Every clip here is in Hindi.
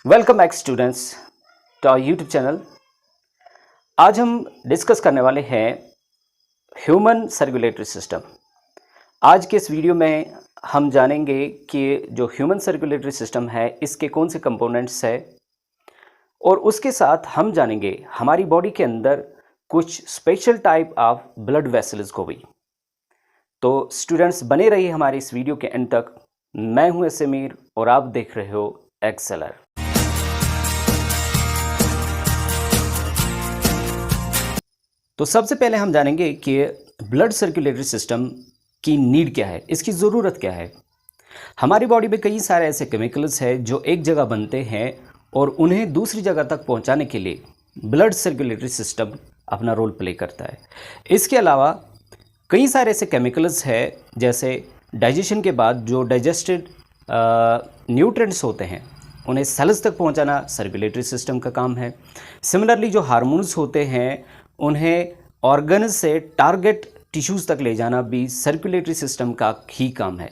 Welcome back students to our YouTube channel. आज हम डिस्कस करने वाले हैं ह्यूमन सर्कुलेटरी सिस्टम। आज के इस वीडियो में हम जानेंगे कि जो ह्यूमन सर्कुलेटरी सिस्टम है इसके कौन से कंपोनेंट्स है और उसके साथ हम जानेंगे हमारी बॉडी के अंदर कुछ special type of blood vessels को भी। तो स्टूडेंट्स बने रहिए हमारे इस वीडियो के एंड तक। मैं हूं समीर और आप देख रहे हो एक्सेलर। तो सबसे पहले हम जानेंगे कि ब्लड सर्कुलेटरी सिस्टम की नीड क्या है, इसकी ज़रूरत क्या है। हमारी बॉडी में कई सारे ऐसे केमिकल्स हैं जो एक जगह बनते हैं और उन्हें दूसरी जगह तक पहुंचाने के लिए ब्लड सर्कुलेटरी सिस्टम अपना रोल प्ले करता है। इसके अलावा कई सारे ऐसे केमिकल्स हैं जैसे डाइजेशन के बाद जो डाइजेस्टेड न्यूट्रिएंट्स होते हैं उन्हें सेल्स तक पहुंचाना सर्कुलेटरी सिस्टम का काम है। सिमिलरली जो हार्मोन्स होते हैं उन्हें ऑर्गन से टारगेट टिश्यूज़ तक ले जाना भी सर्कुलेटरी सिस्टम का ही काम है।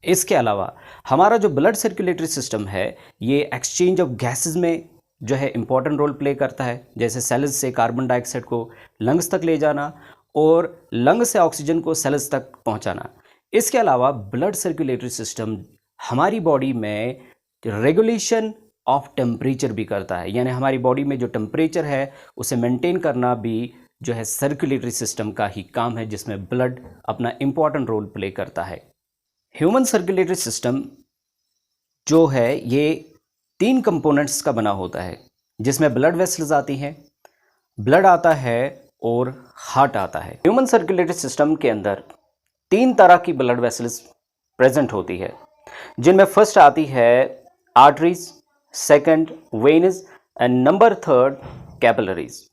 इसके अलावा हमारा जो ब्लड सर्कुलेटरी सिस्टम है ये एक्सचेंज ऑफ गैसेस में जो है इम्पॉर्टेंट रोल प्ले करता है, जैसे सेल्स से कार्बन डाइऑक्साइड को लंग्स तक ले जाना और लंग्स से ऑक्सीजन को सेल्स तक पहुंचाना। इसके अलावा ब्लड सर्कुलेटरी सिस्टम हमारी बॉडी में रेगुलेशन ऑफ टेम्परेचर भी करता है, यानी हमारी बॉडी में जो टेम्परेचर है उसे मेंटेन करना भी जो है सर्कुलेटरी सिस्टम का ही काम है, जिसमें ब्लड अपना इम्पॉर्टेंट रोल प्ले करता है। ह्यूमन सर्कुलेटरी सिस्टम जो है ये 3 कंपोनेंट्स का बना होता है, जिसमें ब्लड वेसल्स आती हैं, ब्लड आता है और हार्ट आता है। ह्यूमन सर्कुलेटरी सिस्टम के अंदर 3 तरह की ब्लड वेसल्स प्रेजेंट होती है, जिनमें फर्स्ट आती है arteries, second veins and number 3 capillaries.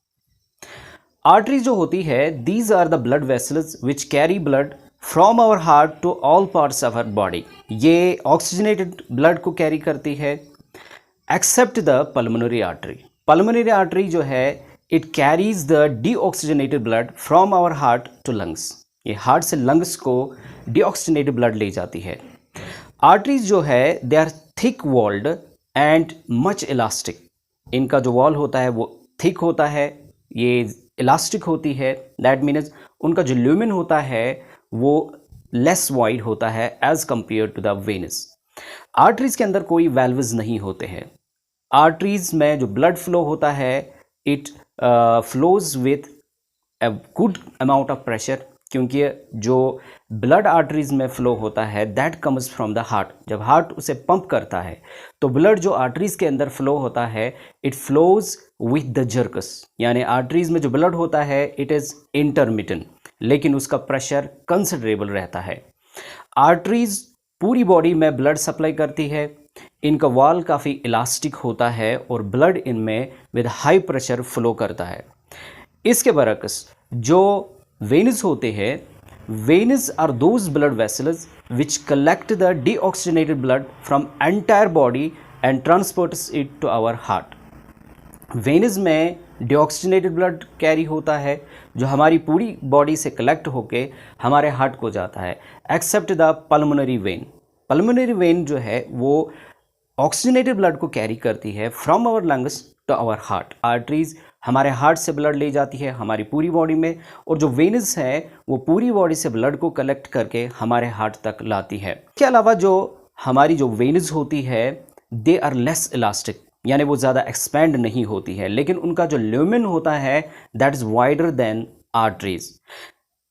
Arteries जो होती है these are the blood vessels which carry blood from our heart to all parts of our body. ये ऑक्सीजनेटेड ब्लड को कैरी करती है except the pulmonary artery. Pulmonary artery जो है it carries the deoxygenated blood from our heart to lungs. ये हार्ट से लंग्स को डीऑक्सीजनेटेड ब्लड ले जाती है। आर्टरीज जो है they are thick walled and much elastic. इनका जो वॉल होता है वो थिक होता है, ये इलास्टिक होती है। दैट मीन्स उनका जो ल्यूमेन होता है वो लेस वाइड होता है as compare to the veins. Arteries के अंदर कोई वेल्व्स नहीं होते हैं। आर्टरीज में जो ब्लड फ्लो होता है it flows with a good amount of pressure, क्योंकि जो ब्लड आर्टरीज में फ्लो होता है that comes from the heart. जब हार्ट उसे पंप करता है तो ब्लड जो आर्टरीज के अंदर फ्लो होता है इट फ्लोज विथ द जर्कस, यानी आर्टरीज में जो ब्लड होता है इट इज़ इंटरमिटेंट, लेकिन उसका प्रेशर कंसिडरेबल रहता है। आर्टरीज पूरी बॉडी में ब्लड सप्लाई करती है। इनका वॉल काफ़ी इलास्टिक होता है और ब्लड इनमें विद हाई प्रेशर फ्लो करता है। इसके बरक्स जो वेन्स होते हैं, veins are those blood vessels which collect the deoxygenated blood from entire body and transports it to our heart. Veins में डीऑक्सीजनेटेड ब्लड कैरी होता है जो हमारी पूरी बॉडी से कलेक्ट होके हमारे हार्ट को जाता है, except the pulmonary vein. Pulmonary vein जो है वो ऑक्सीजनेटेड ब्लड को कैरी करती है from our lungs to our heart. Arteries हमारे हार्ट से ब्लड ले जाती है हमारी पूरी बॉडी में, और जो वेन्स है वो पूरी बॉडी से ब्लड को कलेक्ट करके हमारे हार्ट तक लाती है। इसके अलावा जो हमारी जो वेन्स होती है दे आर लेस इलास्टिक, यानी वो ज़्यादा एक्सपेंड नहीं होती है, लेकिन उनका जो ल्यूमेन होता है that is wider than arteries.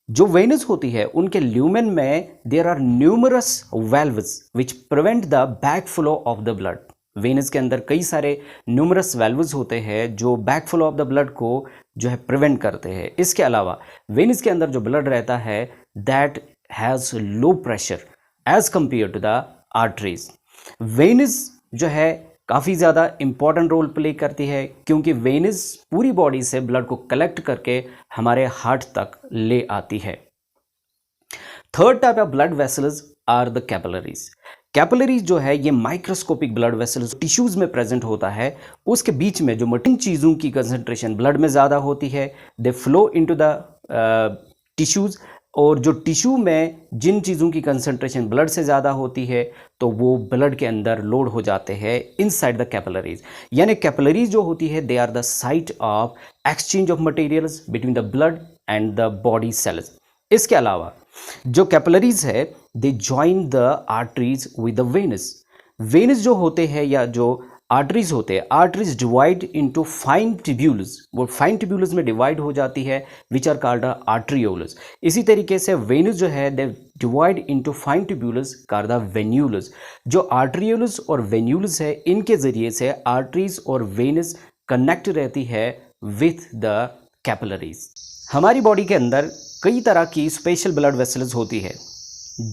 जो वेन्स होती है उनके ल्यूमेन में there are numerous valves which prevent the back flow of the blood. Veins के अंदर कई सारे न्यूमरस वेल्व्स होते हैं जो back flow of the blood को जो है प्रिवेंट करते हैं। इसके अलावा वेनस के अंदर जो ब्लड रहता है that has low pressure as compare to the arteries. Veins जो है काफ़ी ज़्यादा इंपॉर्टेंट रोल प्ले करती है, क्योंकि वेनस पूरी बॉडी से ब्लड को कलेक्ट करके हमारे हार्ट तक ले आती है। Third type of blood vessels are the capillaries. Capillaries जो है ये माइक्रोस्कोपिक ब्लड वेसल्स टिश्यूज में प्रेजेंट होता है, उसके बीच में जो मटीन चीज़ों की कंसंट्रेशन ब्लड में ज़्यादा होती है दे फ्लो इनटू द टिश्यूज और जो टिश्यू में जिन चीज़ों की कंसंट्रेशन ब्लड से ज़्यादा होती है तो वो ब्लड के अंदर लोड हो जाते हैं इनसाइड द कैपिलरीज। यानी कैपिलरीज जो होती है they are the site of exchange of materials between the blood and the body cells. इसके अलावा जो कैपिलरीज है they join the arteries with the veins. Veins जो होते हैं या जो आर्टरीज होते हैं, arteries divide into fine tubules, वो फाइन ट्यूब्यूल्स में डिवाइड हो जाती है विच आर कॉल्ड आर्ट्रियोल्स। इसी तरीके से वेनस जो है they divide into fine tubules called venules. जो आर्ट्रियोल्स और वेन्यूल्स है इनके ज़रिए से आर्टरीज और वेनस कनेक्ट रहती है विथ द कैपिलरीज। हमारी बॉडी के अंदर कई तरह की स्पेशल ब्लड वेसल्स होती है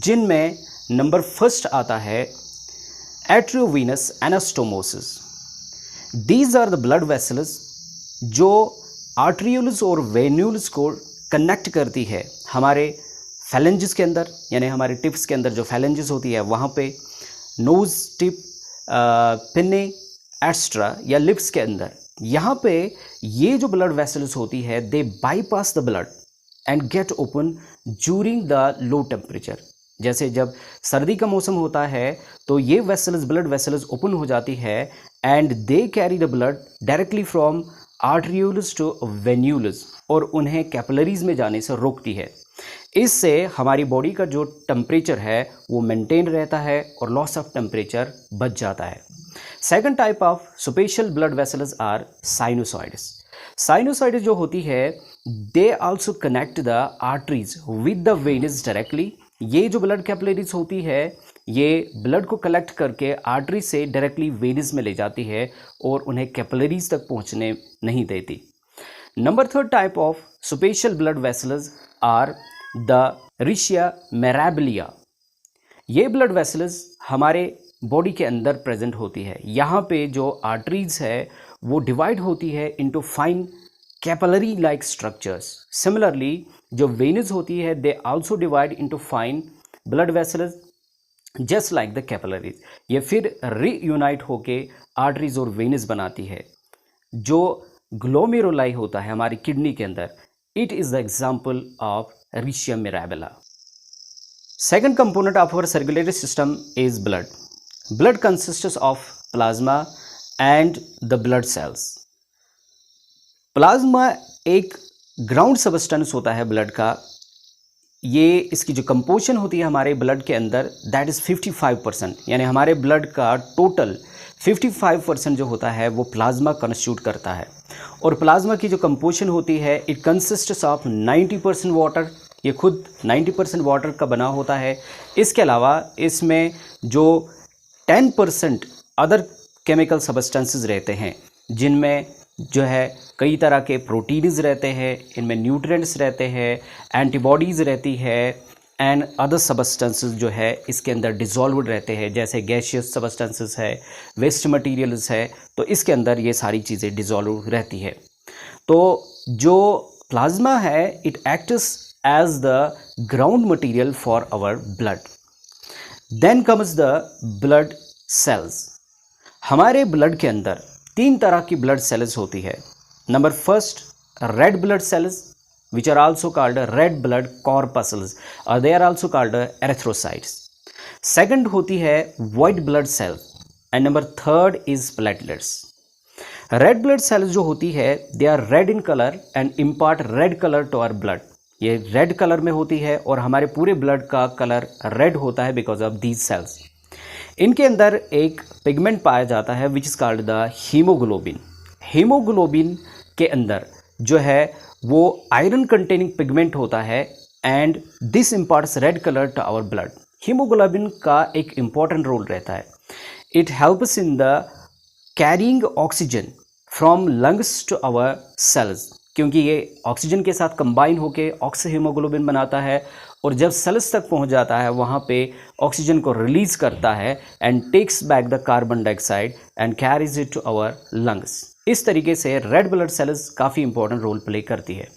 जिनमें नंबर फर्स्ट आता है arteriovenous anastomosis. These are the blood vessels जो आर्ट्रियोल्स और वेन्यूल्स को कनेक्ट करती है हमारे फैलेंजेस के अंदर, यानी हमारे टिप्स के अंदर जो फैलेंजेस होती है वहाँ पे, नोज टिप, पिन्ने एक्स्ट्रा या लिप्स के अंदर, यहाँ पे ये जो ब्लड वेसल्स होती है they bypass the blood and get open during the low temperature. जैसे जब सर्दी का मौसम होता है तो ये वेसल्स, ब्लड वेसल्स ओपन हो जाती है and they carry the blood directly from arterioles to venules और उन्हें कैपिलरीज में जाने से रोकती है। इससे हमारी बॉडी का जो टेम्परेचर है वो मेंटेन रहता है और लॉस ऑफ टेम्परेचर बच जाता है। Second type of special blood vessels are sinusoids. Sinusoids जो होती है they also connect the arteries with the veins directly. ये जो ब्लड कैपिलरीज होती है ये ब्लड को कलेक्ट करके आर्टरी से डायरेक्टली वेन्स में ले जाती है और उन्हें कैपिलरीज तक पहुंचने नहीं देती। Number third type of special blood vessels are the rete mirabilia. ये ब्लड वेसल्स हमारे बॉडी के अंदर प्रेजेंट होती है। यहाँ पे जो आर्टरीज है वो डिवाइड होती है into fine capillary like structures. Similarly जो वेन्स होती है they also divide into fine blood vessels just like the capillaries. ये फिर रीयूनाइट होके आर्टरीज और वेन्स बनाती है। जो ग्लोमेरुलाई होता है हमारी किडनी के अंदर, it is the example of rete mirabilia. Second component of our circulatory system is blood. Blood consists of plasma and the blood cells. Plasma एक ग्राउंड सबस्टेंस होता है ब्लड का। ये इसकी जो कंपोजिशन होती है हमारे ब्लड के अंदर दैट इज़ 55%, यानी हमारे ब्लड का टोटल 55% जो होता है वो प्लाज्मा कंस्टिट्यूट करता है। और प्लाज्मा की जो कंपोजिशन होती है इट कंसिस्ट्स ऑफ 90% वाटर। ये खुद 90% वाटर का बना होता है। इसके अलावा इसमें जो 10% अदर केमिकल सबस्टेंसेस रहते हैं जिनमें जो है कई तरह के प्रोटीन्स रहते हैं, इनमें न्यूट्रिएंट्स रहते हैं, एंटीबॉडीज़ रहती है एंड अदर सबस्टेंसेस जो है इसके अंदर डिज़ोल्व्ड रहते हैं, जैसे गैशियस सबस्टेंसेस है, वेस्ट मटेरियल्स है, तो इसके अंदर ये सारी चीज़ें डिज़ोल्व रहती है। तो जो प्लाज्मा है it acts as the ground material for our blood. Then comes the blood cells. हमारे ब्लड के अंदर 3 तरह की ब्लड सेल्स होती है। Number first red blood cells which are also called red blood corpuscles or they are also called erythrocytes. Second होती है white blood cells and number third is platelets. Red blood cells जो होती है they are red in color and impart red color to our blood. ये red color में होती है और हमारे पूरे blood का कलर red होता है because of these cells. इनके अंदर एक पिगमेंट पाया जाता है which is called the haemoglobin. Haemoglobin के अंदर जो है वो आयरन कंटेनिंग पिगमेंट होता है and this imparts red colour to our blood. Haemoglobin का एक इम्पॉर्टेंट रोल रहता है। It helps in the carrying oxygen from lungs to our cells, क्योंकि ये ऑक्सीजन के साथ कंबाइन होके ऑक्सी हीमोग्लोबिन बनाता है और जब सेल्स तक पहुंच जाता है वहाँ पे ऑक्सीजन को रिलीज करता है and takes back the carbon dioxide and carries it to our lungs. इस तरीके से रेड ब्लड सेल्स काफ़ी इंपॉर्टेंट रोल प्ले करती है।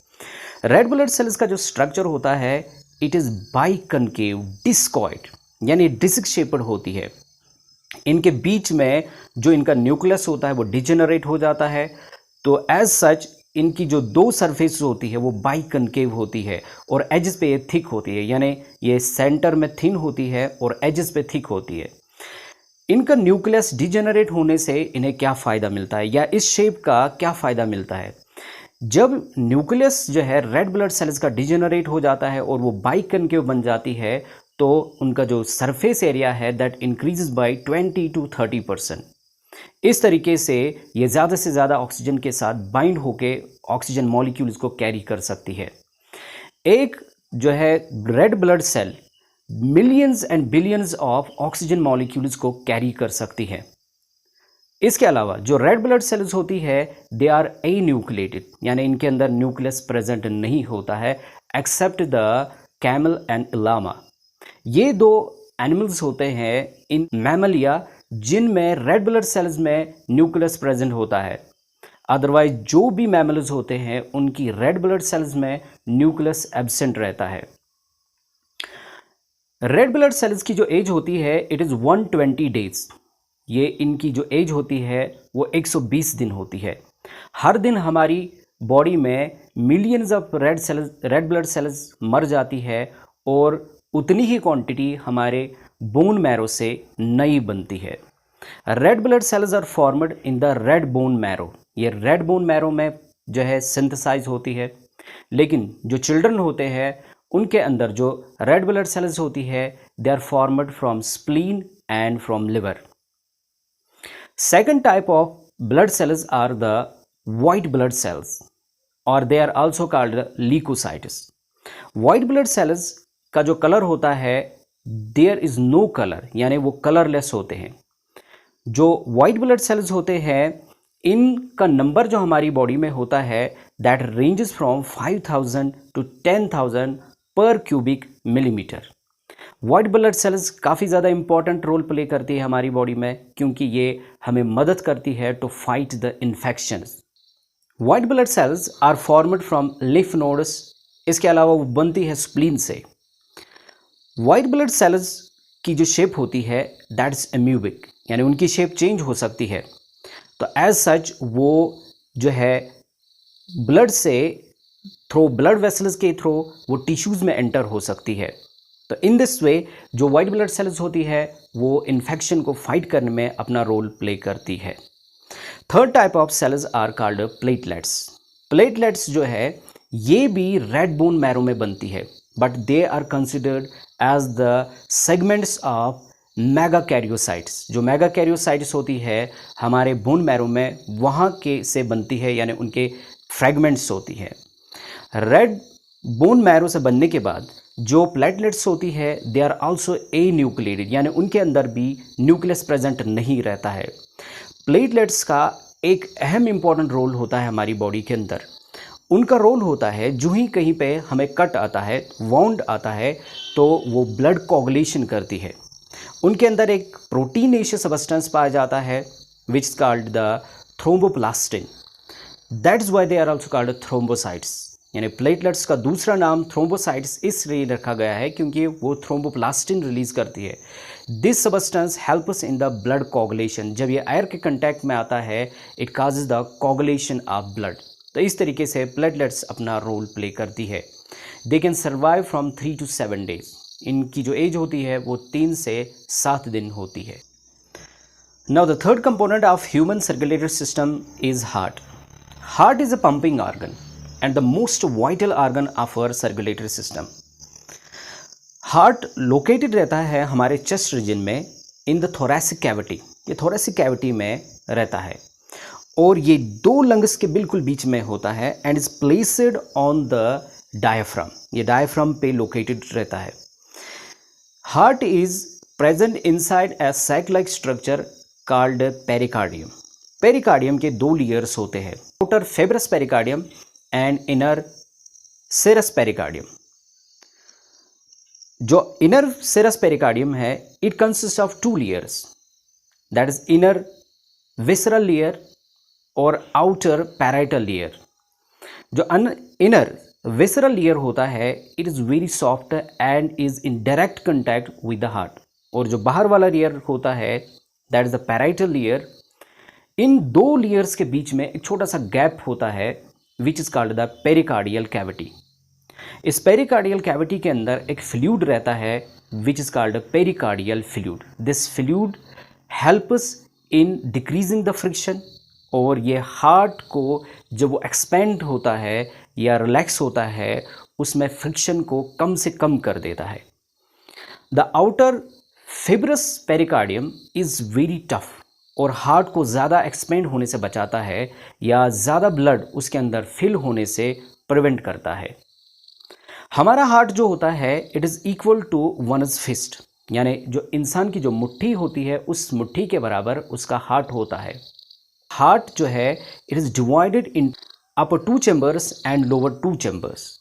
रेड ब्लड सेल्स का जो स्ट्रक्चर होता है इट इज़ बाइकनकेव डिस्कॉइड, यानी डिस्क शेप्ड होती है। इनके बीच में जो इनका न्यूक्लियस होता है वो डिजेनरेट हो जाता है, तो एज सच इनकी जो दो सरफेस होती है वो बाई कनकेव होती है और एजेस पे ये थिक होती है, यानी ये सेंटर में थिन होती है और एजेस पे थिक होती है। इनका न्यूक्लियस डिजेनरेट होने से इन्हें क्या फ़ायदा मिलता है, या इस शेप का क्या फ़ायदा मिलता है? जब न्यूक्लियस जो है रेड ब्लड सेल्स का डिजेनरेट हो जाता है और वो बाई कनकेव बन जाती है, तो उनका जो सरफेस एरिया है दैट इंक्रीजेस बाय 20 to 30%। इस तरीके से ये ज़्यादा से ज़्यादा ऑक्सीजन के साथ बाइंड होके ऑक्सीजन मॉलिक्यूल्स को कैरी कर सकती है। एक जो है red blood cell millions and billions of oxygen molecules को कैरी कर सकती है। इसके अलावा जो रेड ब्लड सेल्स होती है दे आर एन्यूक्लिएटेड, यानी इनके अंदर न्यूक्लियस प्रेजेंट नहीं होता है एक्सेप्ट द कैमल एंड इलामा। ये दो एनिमल्स होते हैं इन मैमलिया जिनमें रेड ब्लड सेल्स में न्यूक्लियस प्रेजेंट होता है। अदरवाइज जो भी मैमल्स होते हैं उनकी रेड ब्लड सेल्स में न्यूक्लियस एब्सेंट रहता है। रेड ब्लड सेल्स की जो एज होती है इट इज़ 120 डेज। ये इनकी जो एज होती है वो 120 दिन होती है। हर दिन हमारी बॉडी में millions of red blood cells मर जाती है और उतनी ही क्वांटिटी हमारे बोन मैरो से नई बनती है। Red blood cells are formed in the red bone marrow. ये रेड बोन मैरो में जो है सिंथेसाइज होती है, लेकिन जो चिल्ड्रन होते हैं उनके अंदर जो रेड ब्लड सेल्स होती है they are formed from spleen and from liver. Second type of blood cells are the white blood cells or they are also called leukocytes. White blood cells का जो कलर होता है there is no color, यानी वो कलरलेस होते हैं। जो white blood cells होते हैं इनका नंबर जो हमारी बॉडी में होता है that ranges from 5000 to 10,000 per cubic millimeter। White blood cells काफ़ी ज़्यादा इंपॉर्टेंट रोल प्ले करती है हमारी बॉडी में, क्योंकि ये हमें मदद करती है to fight the infections. White blood cells are formed from lymph nodes. इसके अलावा वो बनती है स्प्लीन से। वाइट ब्लड सेल्स की जो शेप होती है दैट इज एम्यूबिक, यानी उनकी शेप चेंज हो सकती है। तो एज सच वो जो है ब्लड से थ्रू ब्लड वेसल्स के थ्रू वो टिश्यूज़ में एंटर हो सकती है। तो इन दिस वे जो वाइट ब्लड सेल्स होती है वो इन्फेक्शन को फाइट करने में अपना रोल प्ले करती है। Third type of cells are called platelets. Platelets जो है ये भी रेड बोन मैरो में बनती है, but they are considered as the segments of megakaryocytes. जो मेगा कैरियोसाइट्स होती है हमारे बोन मैरो में वहाँ के से बनती है, यानी उनके फ्रेगमेंट्स होती है। रेड बोन मैरो से बनने के बाद जो प्लेटलेट्स होती है दे आर आल्सो एन्यूक्लिएटेड, यानी उनके अंदर भी न्यूक्लियस प्रेजेंट नहीं रहता है। प्लेटलेट्स का एक अहम इम्पॉर्टेंट रोल होता है हमारी बॉडी के अंदर। उनका रोल होता है जो ही कहीं पे हमें कट आता है, वाउंड आता है, तो वो ब्लड कोगुलेशन करती है। उनके अंदर एक प्रोटीनेशियस सब्सटेंस पाया जाता है which is called the thromboplastin. That is why they are also called thrombocytes. यानी प्लेटलेट्स का दूसरा नाम थ्रोम्बोसाइट्स इसलिए रखा गया है क्योंकि वो थ्रोम्बोप्लास्टिन रिलीज करती है। This substance helps in the blood coagulation. जब ये एयर के कंटैक्ट में आता है it causes the coagulation of blood. तो इस तरीके से प्लेटलेट्स अपना रोल प्ले करती है। They can survive from 3 to 7 days. इनकी जो एज होती है वो 3 से 7 दिन होती है। Now the third component of human circulatory system is heart. Heart is a pumping organ and the most vital organ of our circulatory system. Heart located रहता है हमारे चेस्ट रीजन में इन द थोरेसिक कैविटी। ये थोरेसिक कैविटी में रहता है और ये दो लंग्स के बिल्कुल बीच में होता है and is placed on the diaphragm. ये डायफ्राम पे लोकेटेड रहता है। Heart is present inside a sac like structure called pericardium. Pericardium के दो लेयर्स होते हैं, outer fibrous pericardium and inner serous pericardium. जो इनर सेरस पेरिकार्डियम है it consist of 2 layers, that is inner visceral layer और आउटर पैराइटल लेयर। जो इनर विसरल लेयर होता है it is very soft and is in direct contact with the heart, और जो बाहर वाला लेयर होता है that is the parietal layer. इन दो लेयर्स के बीच में एक छोटा सा गैप होता है which is called the pericardial cavity. इस पेरिकार्डियल कैविटी के अंदर एक फ्लूइड रहता है which is called pericardial fluid. This fluid helps in decreasing the friction, और ये हार्ट को जब वो एक्सपेंड होता है या रिलैक्स होता है उसमें फ्रिक्शन को कम से कम कर देता है। The outer fibrous pericardium is very tough, और हार्ट को ज़्यादा एक्सपेंड होने से बचाता है या ज़्यादा ब्लड उसके अंदर फिल होने से प्रिवेंट करता है। हमारा हार्ट जो होता है it is equal to one's fist, यानी जो इंसान की जो मुट्ठी होती है उस मुट्ठी के बराबर उसका हार्ट होता है। हार्ट जो है it is divided in upper two chambers and lower two chambers.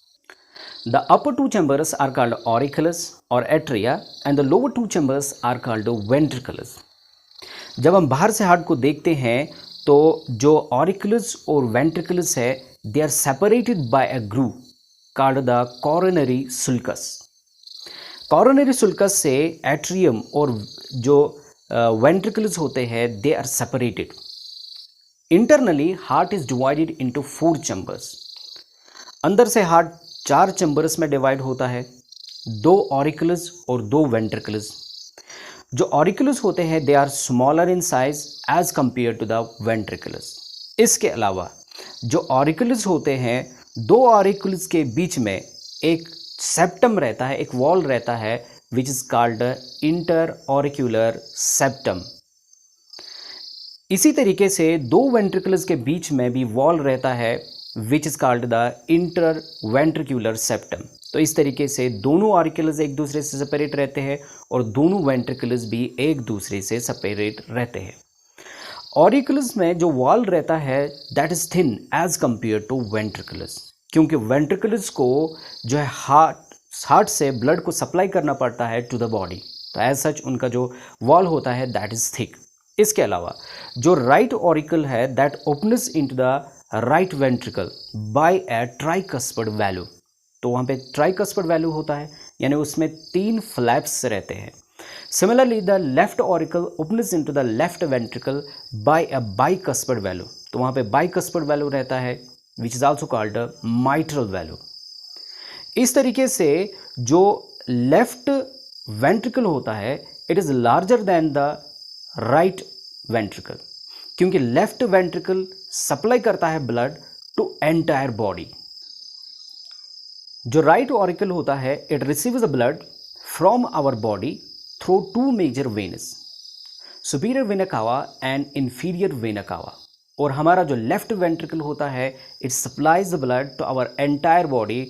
The upper two chambers are called auriculus or atria and the lower two chambers are called ventriculus. जब हम बाहर से हार्ट को देखते हैं तो जो auriculus और ventriculus है they are separated by a groove called the coronary sulcus. coronary sulcus से atrium और जो ventriculus होते हैं they are separated. Internally heart is divided into 4 chambers. अंदर से हार्ट 4 चैम्बर्स में डिवाइड होता है, 2 ऑरिकुलस और 2 वेंट्रिकल्स। जो ऑरिकुलस होते हैं they are smaller in size as compare to the ventricles. इसके अलावा जो ऑरिकुलस होते हैं 2 ऑरिकुलस के बीच में एक सेप्टम रहता है, एक वॉल रहता है which is called inter auricular septum. इसी तरीके से 2 वेंट्रिकल्स के बीच में भी वॉल रहता है which is called the inter ventricular septum. तो इस तरीके से दोनों ऑरिकुलस एक दूसरे से सेपरेट रहते हैं और दोनों वेंट्रिकुलस भी एक दूसरे से सेपरेट रहते हैं। ऑरिकुलस में जो वॉल रहता है that is thin as compare to ventricles, क्योंकि वेंट्रिकुलस को जो है हार्ट से ब्लड को सप्लाई करना पड़ता है टू द बॉडी, तो एज सच उनका जो वॉल होता है दैट इज़ थिक। इसके अलावा जो राइट ऑरिकल है that opens into the right ventricle by a tricuspid valve, तो वहाँ पे ट्राइकस्पिड वैल्यू होता है यानी उसमें 3 फ्लैप्स रहते हैं। Similarly the left auricle opens into the left ventricle by a bicuspid valve, तो वहाँ पे बाइकस्पिड वैल्यू रहता है which is also called mitral valve. इस तरीके से जो लेफ्ट वेंट्रिकल होता है it is larger than the right ventricle, क्योंकि लेफ्ट वेंट्रिकल सप्लाई करता है ब्लड टू एंटायर बॉडी। जो राइट ऑरिकल होता है it receives the blood from our body through 2 major veins, superior vena cava and inferior vena cava. और हमारा जो लेफ्ट वेंट्रिकल होता है it supplies the blood to our entire body